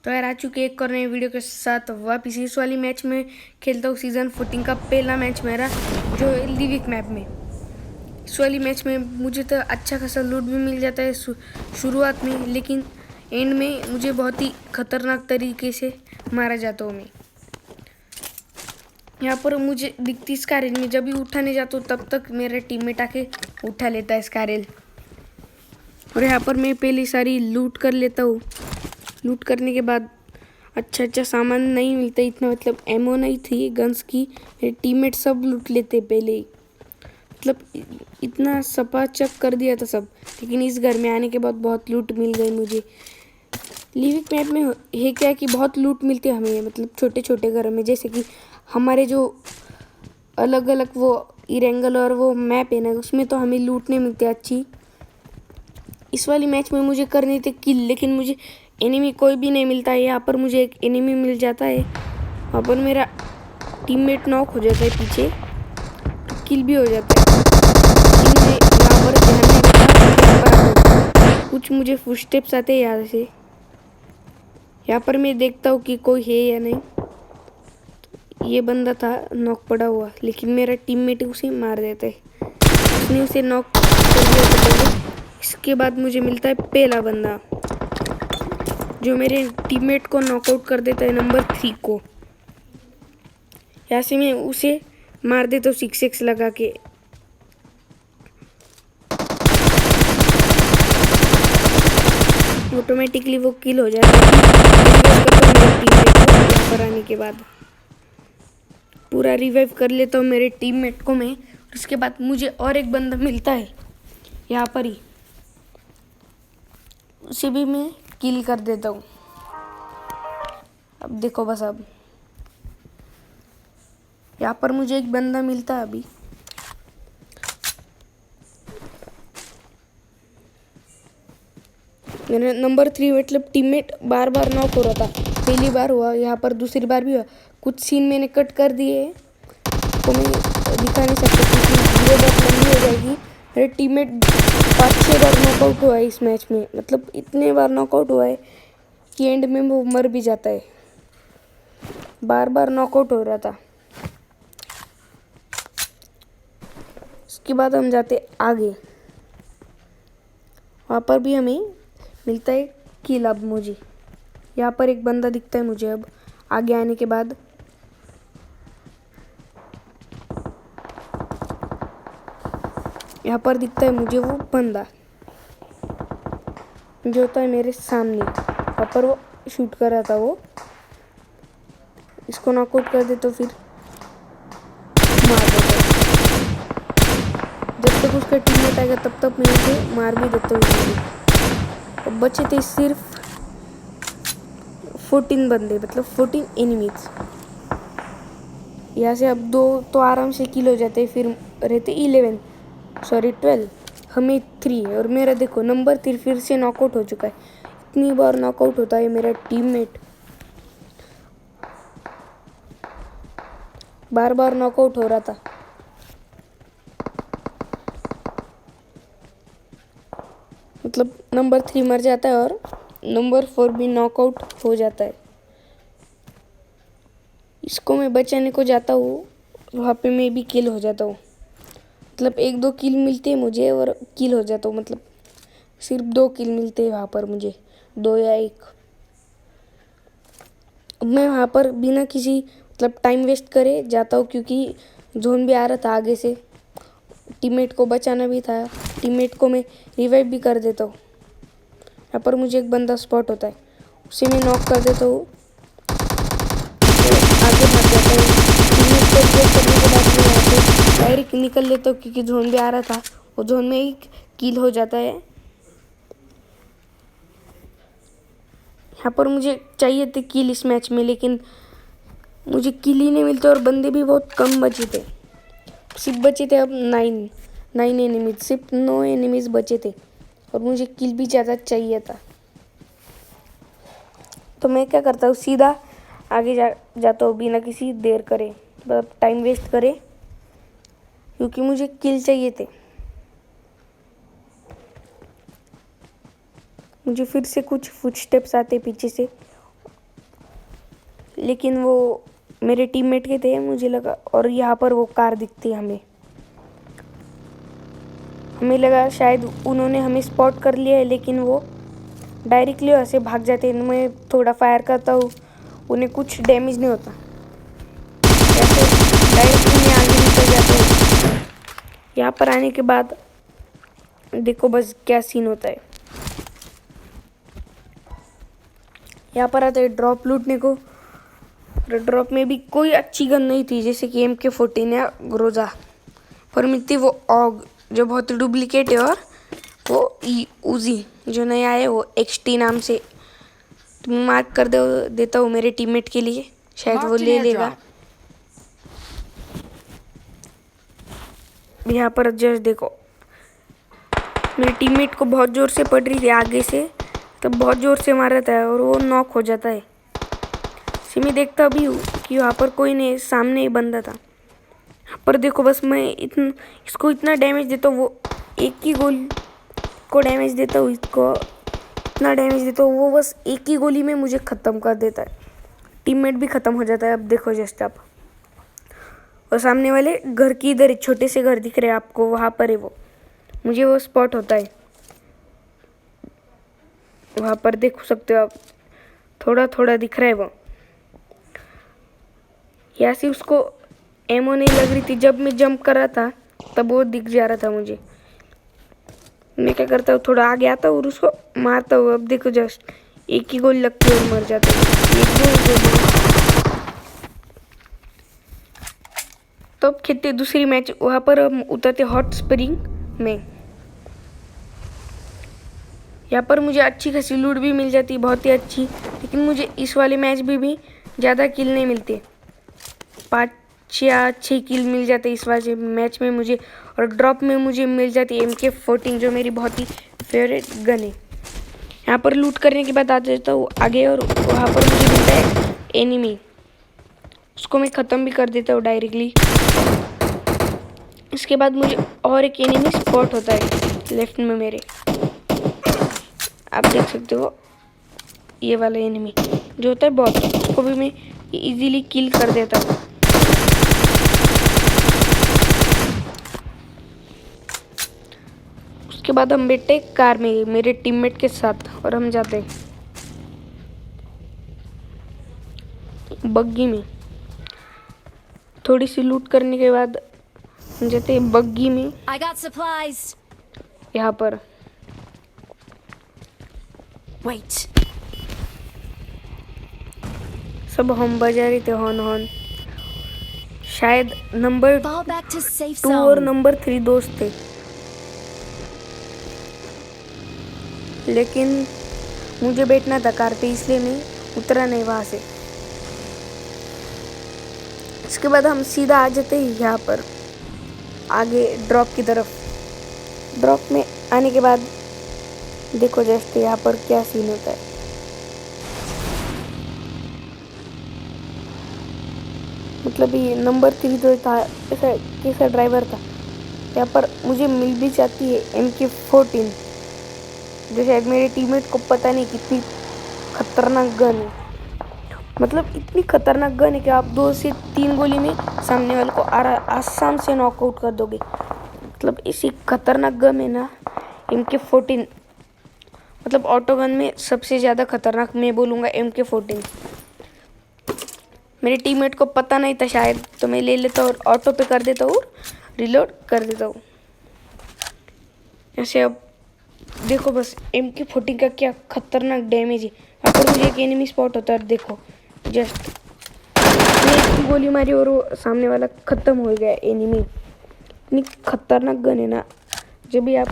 तो यार आ चुके एक और नए वीडियो के साथ वापिस। इस वाली मैच में खेलता हूँ सीज़न 14 का पहला मैच मेरा, जो है लिविक मैप में। इस वाली मैच में मुझे तो अच्छा खासा लूट भी मिल जाता है शुरुआत में, लेकिन एंड में मुझे बहुत ही खतरनाक तरीके से मारा जाता हूँ मैं। यहाँ पर मुझे दिखती स्कारल में जब भी उठाने जाता हूँ तब तक मेरा टीममेट आके उठा लेता है स्कारल। और यहाँ पर मैं पहले सारी लूट कर लेता हूँ। लूट करने के बाद अच्छा सामान नहीं मिलता इतना, मतलब एमो नहीं थी गन्स की, मेरे टीममेट सब लूट लेते पहले ही। मतलब इतना सपाचक कर दिया था सब, लेकिन इस घर में आने के बाद बहुत लूट मिल गई मुझे। लिविक मैप में है क्या कि बहुत लूट मिलती है हमें, मतलब छोटे छोटे घरों में, जैसे कि हमारे जो अलग अलग वो इरेंगल और वो मैप है ना, उसमें तो हमें लूट नहीं मिलती अच्छी। इस वाली मैच में मुझे करनी थी किल, लेकिन मुझे एनिमी कोई भी नहीं मिलता है। यहाँ पर मुझे एक एनिमी मिल जाता है, वहाँ पर मेरा टीममेट नॉक हो जाता है पीछे, तो किल भी हो जाता है। लेकिन मैं यहाँ पर ध्यान नहीं देता, यहाँ पर आता हूँ, कुछ मुझे फुटस्टेप्स आते हैं यहाँ से। यहाँ पर मैं देखता हूँ कि कोई है या नहीं। ये बंदा था नॉक पड़ा हुआ, लेकिन मेरा टीममेट उसे मार देता है। उसने उसे नॉक कर दिया था पहले। इसके बाद मुझे मिलता है पहला बंदा, जो मेरे टीममेट को नॉकआउट कर देता है, नंबर 3 को। यहाँ से मैं उसे मार देता हूँ 6x लगा के। ऑटोमेटिकली वो किल हो जाता है। मेरे टीममेट को यहाँ पर आने के बाद पूरा रिवाइव कर लेता हूँ मेरे टीममेट को मैं। उसके बाद मुझे और एक बंदा मिलता है यहाँ पर ही, उसे भी मैं किल कर देता हूँ। अब देखो बस, अब यहाँ पर मुझे एक बंदा मिलता है अभी। मेरा नंबर 3 मतलब टीममेट बार बार नॉक हो रहा था। पहली बार हुआ, यहाँ पर दूसरी बार भी हुआ। कुछ सीन मैंने कट कर दिए तो मैं दिखा नहीं सकता क्योंकि वीडियो बहुत लंबी हो जाएगी। मेरे टीममेट 5-6 बार नॉकआउट हुआ है इस मैच में, मतलब इतने बार नॉकआउट हुआ है कि एंड में वो मर भी जाता है। बार बार नॉकआउट हो रहा था। उसके बाद हम जाते आगे, वहाँ पर भी हमें मिलता है किल। अब मुझे यहाँ पर एक बंदा दिखता है मुझे अब आगे आने के बाद। यहाँ पर दिखता है मुझे वो बंदा जो होता है मेरे सामने, वहाँ पर वो शूट कर रहा था। वो इसको नॉकआउट कर दे तो फिर मार देता। जब तक उसका टीममेट आएगा तब तक मैं उसे मार भी देता हूँ। अब बचे थे सिर्फ 14 बंदे, मतलब 14 एनिमीज। यहाँ से अब 2 तो आराम से किल हो जाते, फिर रहते 12, हमें 3। और मेरा देखो नंबर 3 फिर से नॉकआउट हो चुका है। इतनी बार नॉकआउट होता है मेरा टीममेट, बार बार नॉकआउट हो रहा था। मतलब नंबर 3 मर जाता है और नंबर 4 भी नॉकआउट हो जाता है। इसको मैं बचाने को जाता हूँ, वहाँ पे मैं भी किल हो जाता हूँ। मतलब 1-2 किल मिलते हैं मुझे और किल हो जाता हूँ। मतलब सिर्फ 2 किल मिलते हैं वहाँ पर मुझे, 2 या 1। अब मैं वहाँ पर बिना किसी मतलब टाइम वेस्ट करे जाता हूँ, क्योंकि जोन भी आ रहा था आगे से। टीममेट को बचाना भी था, टीममेट को मैं रिवाइव भी कर देता हूँ। यहाँ पर मुझे एक बंदा स्पॉट होता है, उसे मैं नॉक कर देता हूँ, आगे भाग जाता है। टीममेट को रिवाइव करने के बाद मैं यहाँ से डायरेक्ट निकल लेता हूँ, क्योंकि जोन भी आ रहा था। वो जोन में ही किल हो जाता है। यहाँ पर मुझे चाहिए थे किल इस मैच में, लेकिन मुझे किल ही नहीं मिलते और बंदे भी बहुत कम बचे थे। सिर्फ बचे थे अब 9 एनिमीज, सिर्फ 9 एनिमीज बचे थे और मुझे किल भी ज़्यादा चाहिए था। तो मैं क्या करता हूँ, सीधा आगे जाता हूँ बिना किसी देर करे, मतलब टाइम वेस्ट करे, क्योंकि मुझे किल चाहिए थे। मुझे फिर से कुछ फुटस्टेप्स आते पीछे से लेकिन वो मेरे टीममेट के थे मुझे लगा। और यहाँ पर वो कार दिखती है हमें लगा शायद उन्होंने हमें स्पॉट कर लिया है, लेकिन वो डायरेक्टली ऐसे भाग जाते हैं। मैं थोड़ा फायर करता हूँ, उन्हें कुछ डैमेज नहीं होता, ऐसे डायरेक्टली मैं आगे निकल जाता हूँ। यहाँ पर आने के बाद देखो बस क्या सीन होता है। यहाँ पर आते हैं ड्रॉप लूटने को। ड्रॉप में भी कोई अच्छी गन नहीं थी, जैसे कि MK14 या ग्रोजा, पर मिलती वो ऑग जो बहुत डुप्लीकेट है, और वो उजी जो नया है वो XT नाम से। तो मैं मार्क कर देता हूँ मेरे टीममेट के लिए, शायद वो ले लेगा। यहाँ पर जस्ट देखो मेरे टीममेट को बहुत ज़ोर से पड़ रही थी आगे से, तब बहुत ज़ोर से मारा था और वो नॉक हो जाता है। इसी में देखता भी हूँ कि वहाँ पर कोई नहीं, सामने ही बंदा था। यहाँ पर देखो बस मैं इसको इतना डैमेज देता हूँ, वो एक ही गोली को डैमेज देता हूँ, इसको इतना डैमेज देता हूँ, वो बस एक ही गोली में मुझे ख़त्म कर देता है। टीममेट भी ख़त्म हो जाता है। अब देखो जस्ट आप, और सामने वाले घर की इधर छोटे से घर दिख रहे हैं आपको, वहाँ पर है वो, मुझे वो स्पॉट होता है। वहाँ पर देख सकते हो आप, थोड़ा थोड़ा दिख रहा है वो। यहाँ से उसको एमो नहीं लग रही थी, जब मैं जंप कर रहा था तब वो दिख जा रहा था मुझे। मैं क्या करता हूँ, थोड़ा आगे आता हूँ और उसको मारता हूँ। अब देखो जस्ट एक ही गोली लगती है और मर जाता है। तो अब खेलते दूसरी मैच। वहाँ पर हम उतरते हॉट स्प्रिंग में। यहाँ पर मुझे अच्छी खासी लूट भी मिल जाती, बहुत ही अच्छी, लेकिन मुझे इस वाले मैच में भी ज़्यादा किल नहीं मिलते, 5 या 6 किल मिल जाते इस वाले मैच में मुझे। और ड्रॉप में मुझे मिल जाती MK14 जो मेरी बहुत ही फेवरेट गन है। यहाँ पर लूट करने के बाद आ जाता हूँ आगे, और वहाँ पर मुझे मिलता है एनिमी, उसको मैं ख़त्म भी कर देता हूँ डायरेक्टली। इसके बाद मुझे और एक एनिमी स्पॉट होता है लेफ्ट में मेरे, आप देख सकते हो ये वाला एनिमी जो होता है बॉस, उसको भी मैं इजीली किल कर देता हूँ। उसके बाद हम बैठे कार में मेरे टीममेट के साथ, और हम जाते हैं बग्गी में। थोड़ी सी लूट करने के बाद हम जाते हैं बग्गी में। यहाँ पर Wait. सब हम बजा रहे थे हॉर्न। शायद number Fall back to safe 2 और zone. नंबर 3 दोस्त थे, लेकिन मुझे बैठना था कार पे, इसलिए मैं उतरा नहीं वहाँ से। इसके बाद हम सीधा आ जाते हैं यहाँ पर आगे ड्रॉप की तरफ। ड्रॉप में आने के बाद देखो जैसे यहाँ पर क्या सीन होता है। मतलब ये नंबर 3 तो था, ऐसा कैसा ड्राइवर था। यहाँ पर मुझे मिल भी जाती है MK14, जो शायद मेरे टीममेट को पता नहीं कितनी खतरनाक गन है। मतलब इतनी खतरनाक गन है कि आप 2 से 3 गोली में सामने वाले को आसाम से नॉकआउट कर दोगे। मतलब इसी खतरनाक गन है ना MK14। मतलब ऑटो गन में सबसे ज़्यादा खतरनाक मैं बोलूँगा MK14। मेरे टीममेट को पता नहीं था शायद, तो मैं ले लेता हूँ और ऑटो पे कर देता हूँ और रिलोड कर देता हूँ ऐसे। अब देखो बस MK14 का क्या खतरनाक डैमेज है। यहाँ पर मुझे एक एनिमी स्पॉट होता है, देखो जस्ट मैं एक गोली मारी और वो सामने वाला ख़त्म हो गया एनिमी। इतनी खतरनाक गन है ना। जब भी आप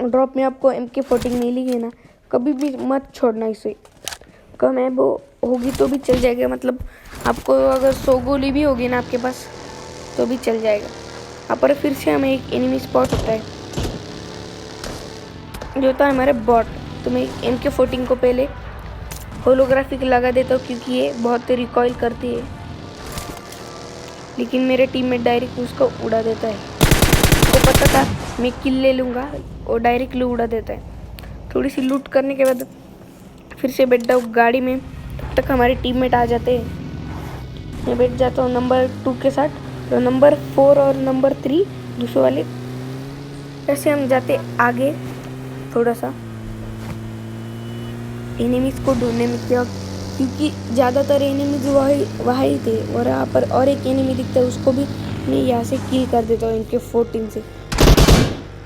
ड्रॉप में आपको MK14 मिली है ना, कभी भी मत छोड़ना इसे। कम है वो होगी तो भी चल जाएगा, मतलब आपको अगर 100 गोली भी होगी ना आपके पास तो भी चल जाएगा। यहाँ पर फिर से हमें एक एनिमी स्पॉट होता है जो होता है हमारे बॉट। तो मैं MK14 को पहले होलोग्राफिक लगा देता हूँ क्योंकि ये बहुत रिकॉइल करती है, लेकिन मेरे टीममेट डायरेक्ट उसको उड़ा देता है। उसको पता था मैं किल ले लूँगा, और डायरेक्टली उड़ा देता है। थोड़ी सी लूट करने के बाद फिर से बैठता हूँ गाड़ी में। तब तक हमारे टीममेट आ जाते हैं। मैं बैठ जाता हूँ नंबर 2 के साथ, तो नंबर 4 और नंबर 3 दूसरे वाले। ऐसे हम जाते आगे थोड़ा सा एनिमीज को ढूंढने में, क्या क्योंकि ज़्यादातर एनिमीज वहाँ ही थे। और यहाँ पर और एक एनिमी दिखता है, उसको भी मैं यहाँ से किल कर देता हूँ इनके 14 से।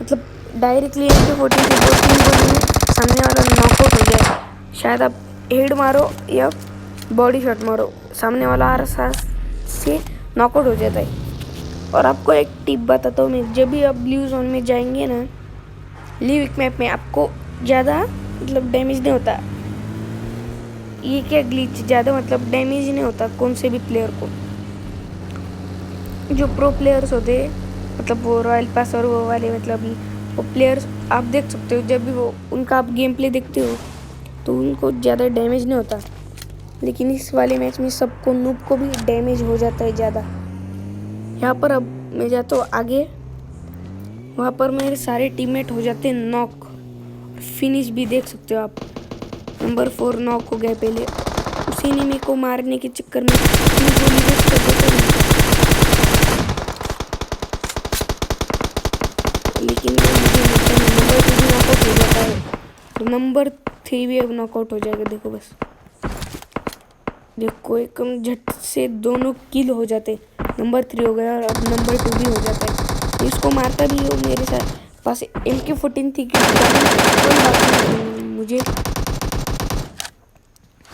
मतलब डायरेक्टली इनके 14 से 2-3 गोली में सामने वाला नॉकआउट हो जाए। शायद आप हेड मारो या बॉडी शॉट मारो, सामने वाला आर से नॉकआउट हो जाता है। और आपको एक टिप बताता हूँ मैं, जब भी आप ब्लू जोन में जाएंगे ना, लिविक मैप में, आपको ज़्यादा मतलब डैमेज नहीं होता। ये क्या ग्लिच, ज़्यादा मतलब डैमेज नहीं होता कौन से भी प्लेयर को। जो प्रो प्लेयर्स होते मतलब वो रॉयल पास और वो वाले मतलब वो प्लेयर्स आप देख सकते हो, जब भी वो उनका आप गेम प्ले देखते हो तो उनको ज़्यादा डैमेज नहीं होता। लेकिन इस वाले मैच में सबको, नूब को भी डैमेज हो जाता है ज़्यादा। यहाँ पर अब मैं जाता हूँ आगे, वहाँ पर मेरे सारे टीममेट हो जाते हैं नॉक। फिनिश भी देख सकते हो आप, नंबर 4 नॉक हो गए पहले। उसी एनिमी को मारने के चक्कर में अपनी गोली वेस्ट कर देते हैं, लेकिन नंबर 2 भी नॉकआउट हो जाता है, तो नंबर 3 भी अब नॉकआउट हो जाएगा। देखो बस, देखो एकदम झट से दोनों किल हो जाते। नंबर 3 हो गया और अब नंबर 2 भी हो जाता है। इसको मारता भी हो, मेरे साथ पास MK14 थी कि कोई बात नहीं, मुझे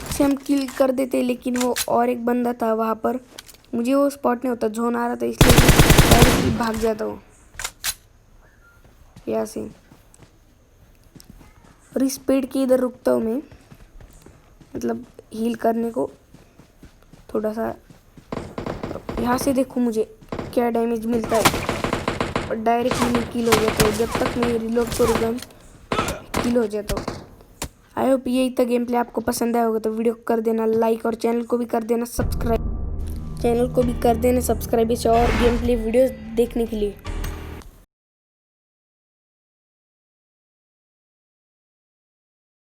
से हम किल कर देते। लेकिन वो और एक बंदा था वहाँ पर, मुझे वो स्पॉट नहीं होता, जोन आ रहा था, इसलिए मैं डायरेक्टली भाग जाता हूँ यहाँ से। और इस पेड़ के इधर रुकता हूँ मैं, मतलब हील करने को थोड़ा सा। यहाँ से देखो मुझे क्या डैमेज मिलता है, और डायरेक्टली मैं किल हो जाता हूँ। जब तक मैं रिलोड करूँगा किल हो जाता हूँ। आई होप यही था गेम प्ले, आपको पसंद आया होगा तो वीडियो को कर देना लाइक और चैनल को भी कर देना सब्सक्राइब। इसे और गेम प्ले वीडियोस देखने के लिए।